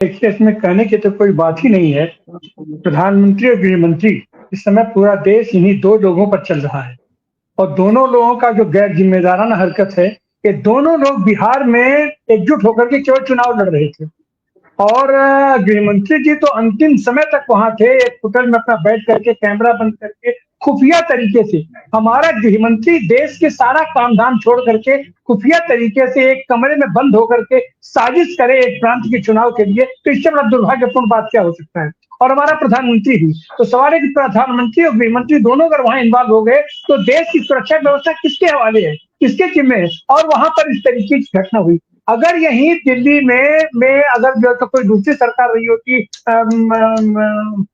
देखिए, इसमें कहने की तो कोई बात ही नहीं है। प्रधानमंत्री और गृह मंत्री, इस समय पूरा देश इन्हीं 2 लोगों पर चल रहा है और दोनों लोगों का जो गैर ज़िम्मेदाराना हरकत है, ये दोनों लोग बिहार में एकजुट होकर के केवल चुनाव लड़ रहे थे। और गृह मंत्री जी तो अंतिम समय तक वहां थे, एक होटल में अपना बैठ करके कैमरा बंद करके खुफिया तरीके से। हमारा गृह मंत्री देश के सारा काम धाम छोड़ करके खुफिया तरीके से एक कमरे में बंद होकर के साजिश करे एक प्रांत के चुनाव के लिए, तो इससे बड़ा दुर्भाग्यपूर्ण बात क्या हो सकता है। और हमारा प्रधानमंत्री भी, तो सवाल है कि प्रधानमंत्री और गृह मंत्री दोनों अगर वहां इन्वॉल्व हो गए तो देश की सुरक्षा व्यवस्था किसके हवाले है, किसके जिम्मे है। और वहां पर इस तरीके की घटना हुई। अगर यही दिल्ली में अगर जो तो कोई दूसरी सरकार रही होती,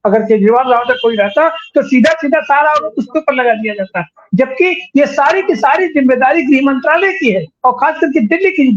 अगर केजरीवाल राव तक कोई रहता तो सीधा सीधा सारा आरोप उसके ऊपर लगा दिया जाता। जबकि ये सारी की सारी जिम्मेदारी गृह मंत्रालय की है और खास करके दिल्ली की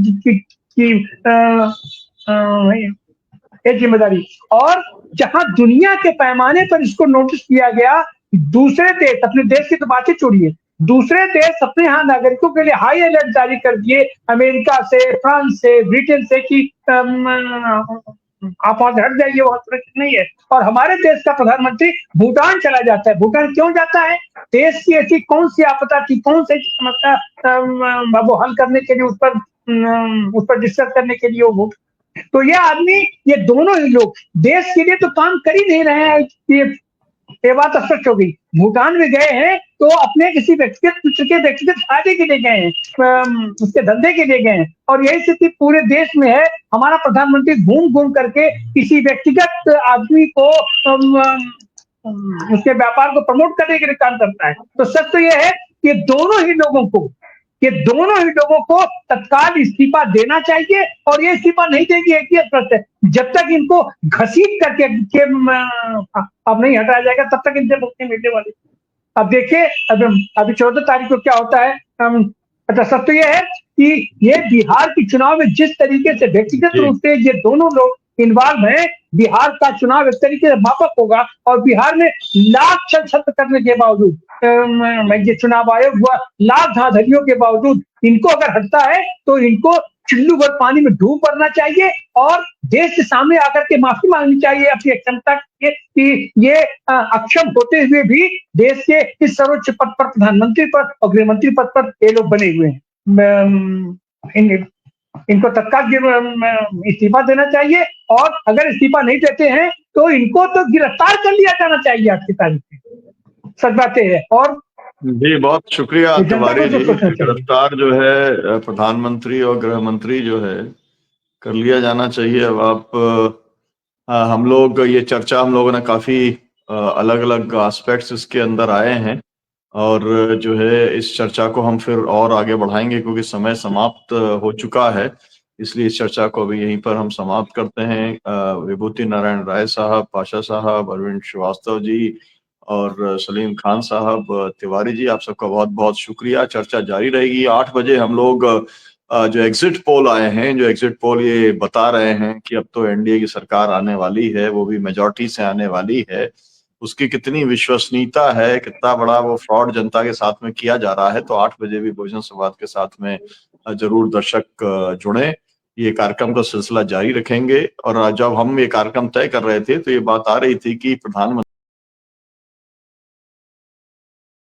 ये जिम्मेदारी। और जहां दुनिया के पैमाने पर इसको नोटिस किया गया, दूसरे देश, अपने देश की तो बातें छोड़िए, दूसरे देश अपने यहाँ नागरिकों के लिए हाई अलर्ट जारी कर दिए, अमेरिका से, फ्रांस से, ब्रिटेन से, कि आप वहां से हट जाइए, वहां सुरक्षित नहीं है। और हमारे देश का प्रधानमंत्री भूटान चला जाता है। भूटान क्यों जाता है? देश की ऐसी कौन सी आपदा थी, कौन सी समस्या वो हल करने के लिए, उस पर डिस्कस करने के लिए वो। तो ये आदमी, ये दोनों ही लोग देश के लिए तो काम कर ही नहीं रहे हैं। ये बात स्पष्ट हो गई। भूटान में गए हैं तो अपने किसी व्यक्तिगत फायदे के लिए गए हैं, उसके धंधे के लिए गए हैं। और यही स्थिति पूरे देश में है। हमारा प्रधानमंत्री घूम घूम करके किसी व्यक्तिगत आदमी को उसके व्यापार को प्रमोट करने के लिए काम करता है। तो सच तो यह है कि दोनों ही लोगों को तत्काल इस्तीफा देना चाहिए। और ये इस्तीफा नहीं देंगे, एक ही स्पष्ट है, जब तक इनको घसीट करके अब नहीं हटाया जाएगा तब तक इनसे मुक्ति मिलने वाली। अब देखिए, अभी 14 तारीख को क्या होता है। अच्छा, सच तो ये है कि ये बिहार के चुनाव में जिस तरीके से व्यक्तिगत रूप से ये दोनों लोग इन्वॉल्व हैं, बिहार का चुनाव एक तरीके से मापक होगा। और बिहार में लाख षड्यंत्र करने के बावजूद, ये चुनाव आयोग हुआ, लाख धांधलियों के बावजूद इनको अगर हटता है तो इनको चुल्लू भर पानी में डूब पड़ना चाहिए और देश के सामने आकर के माफी मांगनी चाहिए अपनी अक्षमता के, कि ये अक्षम होते हुए भी देश के इस सर्वोच्च पद पर, प्रधानमंत्री पद और गृह मंत्री पद पर ये लोग बने हुए हैं। इनको तत्काल इस्तीफा देना चाहिए। और अगर इस्तीफा नहीं देते हैं तो इनको तो गिरफ्तार कर लिया जाना चाहिए आज की तारीख में। सच बातें है। और जी, बहुत शुक्रिया तिवारी जी। गिरफ्तार जो है प्रधानमंत्री और गृह मंत्री जो है कर लिया जाना चाहिए। अब हम लोग ये चर्चा हम लोगों ने काफी अलग अलग एस्पेक्ट्स इसके अंदर आए हैं और जो है इस चर्चा को हम फिर और आगे बढ़ाएंगे क्योंकि समय समाप्त हो चुका है। इसलिए इस चर्चा को अभी यहीं पर हम समाप्त करते हैं। विभूति नारायण राय साहब, पाशा साहब, अरविंद श्रीवास्तव जी और सलीम खान साहब, तिवारी जी, आप सबका बहुत बहुत शुक्रिया। चर्चा जारी रहेगी। 8 बजे हम लोग जो एग्जिट पोल आए हैं, जो एग्जिट पोल ये बता रहे हैं कि अब तो एनडीए की सरकार आने वाली है, वो भी मेजॉरिटी से आने वाली है। उसकी कितनी विश्वसनीयता है, कितना बड़ा वो फ्रॉड जनता के साथ में किया जा रहा है। तो 8 बजे भी बहुजन संवाद के साथ में जरूर दर्शक जुड़े। ये कार्यक्रम का सिलसिला जारी रखेंगे। और जब हम ये कार्यक्रम तय कर रहे थे तो ये बात आ रही थी कि प्रधानमंत्री